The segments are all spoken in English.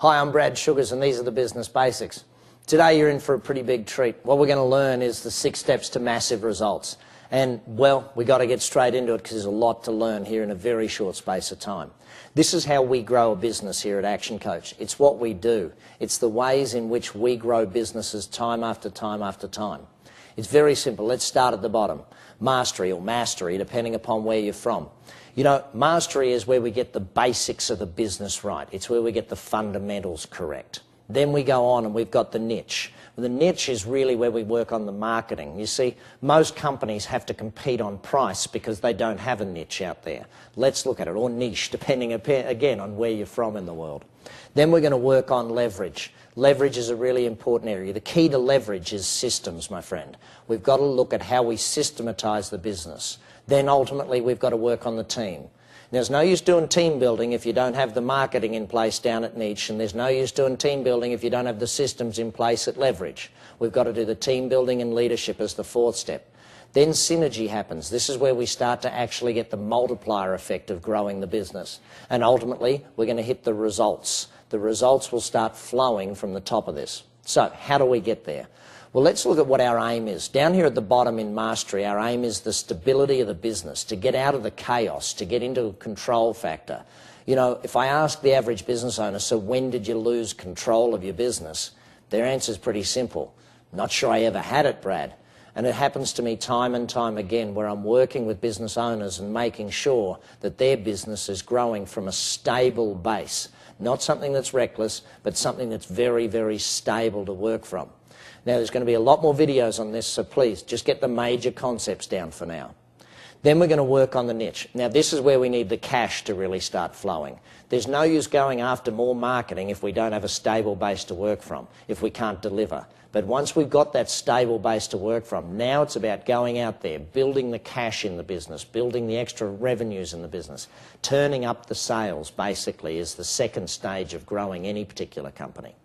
Hi, I'm Brad Sugars and these are the Business Basics. Today you're in for a pretty big treat. What we're going to learn is the 6 steps to massive results. And, well, we've got to get straight into it because there's a lot to learn here in a very short space of time. This is how we grow a business here at Action Coach. It's what we do. It's the ways in which we grow businesses time after time after time. It's very simple. Let's start at the bottom. Mastery or mastery, depending upon where you're from. You know, mastery is where we get the basics of the business right. It's where we get the fundamentals correct. Then we go on and we've got the niche. The niche is really where we work on the marketing. You see, most companies have to compete on price because they don't have a niche out there. Let's look at it, or niche, depending again on where you're from in the world. Then we're going to work on leverage. Leverage is a really important area. The key to leverage is systems, my friend. We've got to look at how we systematize the business. Then ultimately we've got to work on the team. There's no use doing team building if you don't have the marketing in place down at niche, and there's no use doing team building if you don't have the systems in place at leverage. We've got to do the team building and leadership as the 4th step. Then synergy happens. This is where we start to actually get the multiplier effect of growing the business. And ultimately, we're going to hit the results. The results will start flowing from the top of this. So, how do we get there? Well, let's look at what our aim is. Down here at the bottom in mastery, our aim is the stability of the business, to get out of the chaos, to get into a control factor. You know, if I ask the average business owner, so when did you lose control of your business? Their answer is pretty simple. Not sure I ever had it, Brad. And it happens to me time and time again where I'm working with business owners and making sure that their business is growing from a stable base. Not something that's reckless, but something that's very, very stable to work from. Now, there's going to be a lot more videos on this, so please, just get the major concepts down for now. Then we're going to work on the niche. Now, this is where we need the cash to really start flowing. There's no use going after more marketing if we don't have a stable base to work from, if we can't deliver. But once we've got that stable base to work from, now it's about going out there, building the cash in the business, building the extra revenues in the business. Turning up the sales, basically, is the 2nd stage of growing any particular company.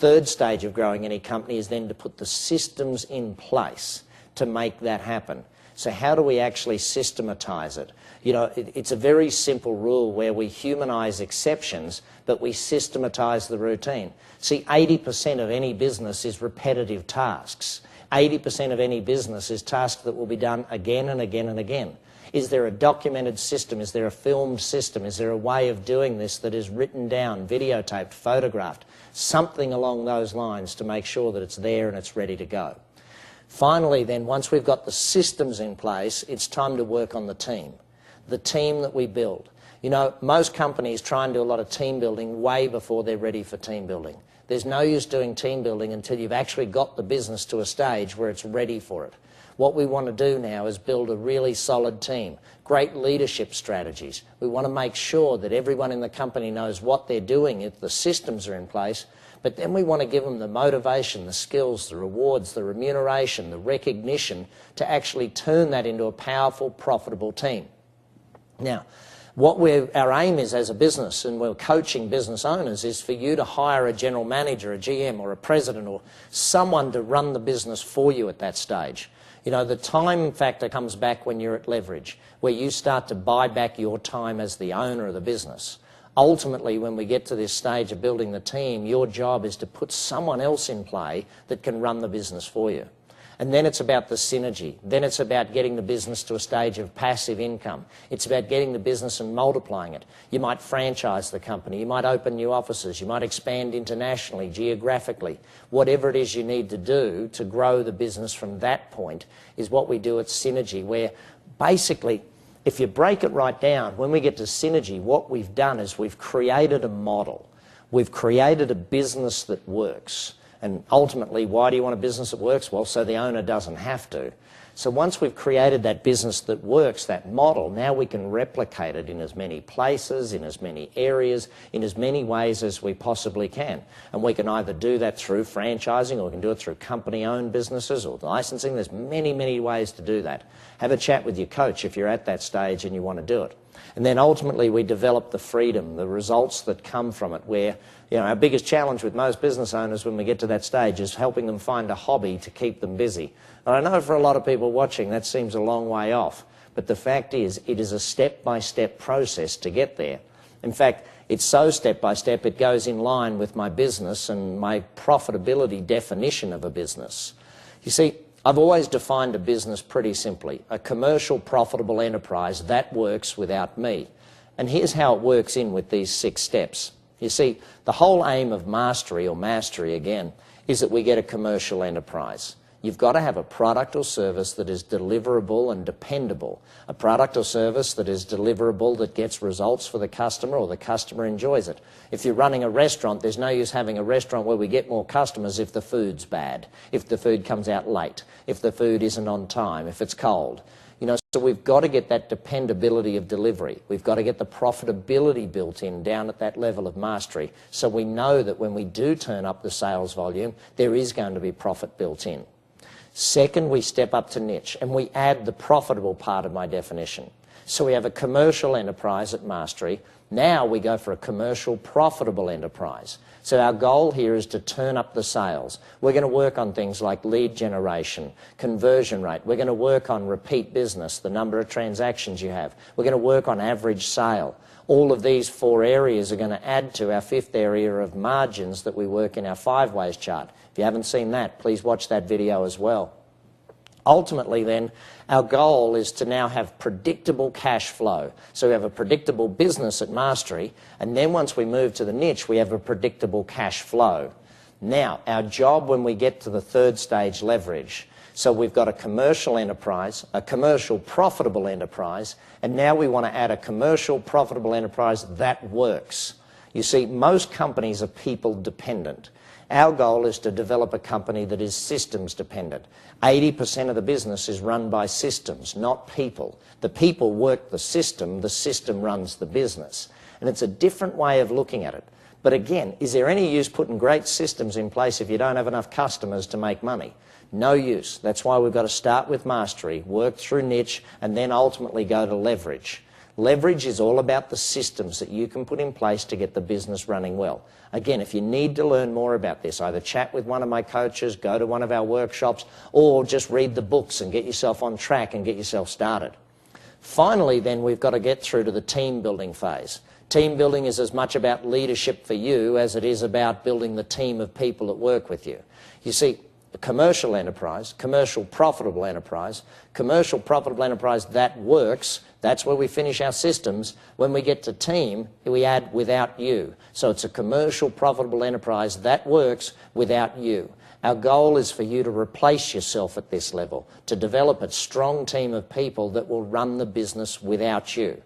3rd stage of growing any company is then to put the systems in place to make that happen. So how do we actually systematize it? You know, it's a very simple rule where we humanize exceptions, but we systematize the routine. See, 80% of any business is repetitive tasks. 80% of any business is tasks that will be done again and again and again. Is there a documented system? Is there a filmed system? Is there a way of doing this that is written down, videotaped, photographed? Something along those lines to make sure that it's there and it's ready to go. Finally then, once we've got the systems in place, it's time to work on the team that we build. You know, most companies try and do a lot of team building way before they're ready for team building. There's no use doing team building until you've actually got the business to a stage where it's ready for it. What we want to do now is build a really solid team, great leadership strategies. We want to make sure that everyone in the company knows what they're doing if the systems are in place, but then we want to give them the motivation, the skills, the rewards, the remuneration, the recognition to actually turn that into a powerful, profitable team. Now, our aim is as a business, and we're coaching business owners, is for you to hire a general manager, a GM or a president or someone to run the business for you at that stage. You know, the time factor comes back when you're at leverage, where you start to buy back your time as the owner of the business. Ultimately, when we get to this stage of building the team, your job is to put someone else in play that can run the business for you. And then it's about the synergy. Then it's about getting the business to a stage of passive income. It's about getting the business and multiplying it. You might franchise the company. You might open new offices. You might expand internationally, geographically. Whatever it is you need to do to grow the business from that point is what we do at synergy, where basically, if you break it right down, when we get to synergy, what we've done is we've created a model. We've created a business that works. And ultimately, why do you want a business that works? Well, so the owner doesn't have to. So once we've created that business that works, that model, now we can replicate it in as many places, in as many areas, in as many ways as we possibly can. And we can either do that through franchising, or we can do it through company-owned businesses or licensing. There's many, many ways to do that. Have a chat with your coach if you're at that stage and you want to do it. And then ultimately we develop the freedom, the results that come from it, where, you know, our biggest challenge with most business owners when we get to that stage is helping them find a hobby to keep them busy. And I know for a lot of people watching that seems a long way off, but the fact is it is a step-by-step process to get there. In fact, It's so step by step, it goes in line with my business and my profitability definition of a business. You see, I've always defined a business pretty simply: a commercial, profitable enterprise that works without me. And here's how it works in with these 6 steps. You see, the whole aim of mastery, or mastery again, is that we get a commercial enterprise. You've got to have a product or service that is deliverable and dependable. A product or service that is deliverable, that gets results for the customer, or the customer enjoys it. If you're running a restaurant, there's no use having a restaurant where we get more customers if the food's bad, if the food comes out late, if the food isn't on time, if it's cold. You know, so we've got to get that dependability of delivery. We've got to get the profitability built in down at that level of mastery, so we know that when we do turn up the sales volume, there is going to be profit built in. Second, we step up to niche, and we add the profitable part of my definition. So we have a commercial enterprise at mastery. Now we go for a commercial, profitable enterprise. So our goal here is to turn up the sales. We're going to work on things like lead generation, conversion rate. We're going to work on repeat business, the number of transactions you have. We're going to work on average sale. All of these 4 areas are going to add to our 5th area of margins that we work in our 5 ways chart. If you haven't seen that, please watch that video as well. Ultimately then, our goal is to now have predictable cash flow. So we have a predictable business at mastery, and then once we move to the niche, we have a predictable cash flow. Now, our job when we get to the 3rd stage, leverage. So we've got a commercial enterprise, a commercial profitable enterprise, and now we want to add a commercial profitable enterprise that works. You see, most companies are people dependent. Our goal is to develop a company that is systems dependent. 80% of the business is run by systems, not people. The people work the system runs the business. And it's a different way of looking at it. But again, is there any use putting great systems in place if you don't have enough customers to make money? No use. That's why we've got to start with mastery, work through niche, and then ultimately go to leverage. Leverage is all about the systems that you can put in place to get the business running well. Again, if you need to learn more about this, either chat with one of my coaches, go to one of our workshops, or just read the books and get yourself on track and get yourself started. Finally, then, we've got to get through to the team building phase. Team building is as much about leadership for you as it is about building the team of people that work with you. You see, a commercial enterprise, commercial profitable enterprise that works, that's where we finish our systems. When we get to team, we add without you. So it's a commercial profitable enterprise that works without you. Our goal is for you to replace yourself at this level, to develop a strong team of people that will run the business without you.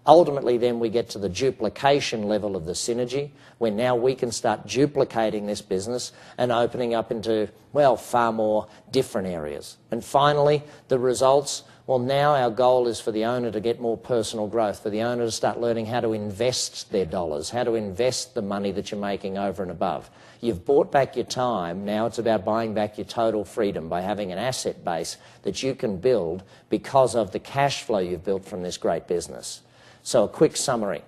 Ultimately, then, we get to the duplication level of the synergy, where now we can start duplicating this business and opening up into, well, far more different areas. And finally, the results. Well, now our goal is for the owner to get more personal growth, for the owner to start learning how to invest their dollars, how to invest the money that you're making over and above. You've bought back your time, now it's about buying back your total freedom by having an asset base that you can build because of the cash flow you've built from this great business. So a quick summary.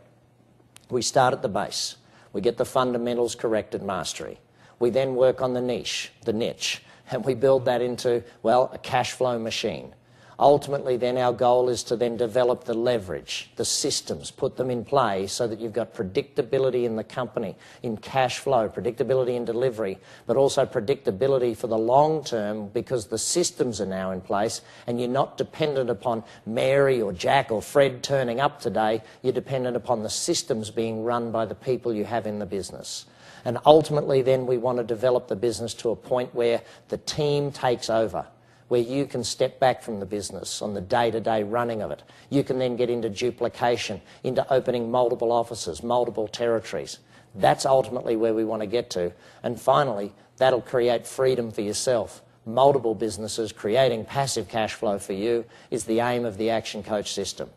We start at the base. We get the fundamentals correct at mastery. We then work on the niche, and we build that into, well, a cash flow machine. Ultimately, then, our goal is to then develop the leverage, the systems, put them in play so that you've got predictability in the company, in cash flow, predictability in delivery, but also predictability for the long term because the systems are now in place and you're not dependent upon Mary or Jack or Fred turning up today. You're dependent upon the systems being run by the people you have in the business. And ultimately, then, we want to develop the business to a point where the team takes over, where you can step back from the business on the day-to-day running of it. You can then get into duplication, into opening multiple offices, multiple territories. That's ultimately where we want to get to. And finally, that'll create freedom for yourself. Multiple businesses creating passive cash flow for you is the aim of the Action Coach system.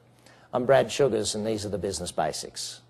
I'm Brad Sugars, and these are the business basics.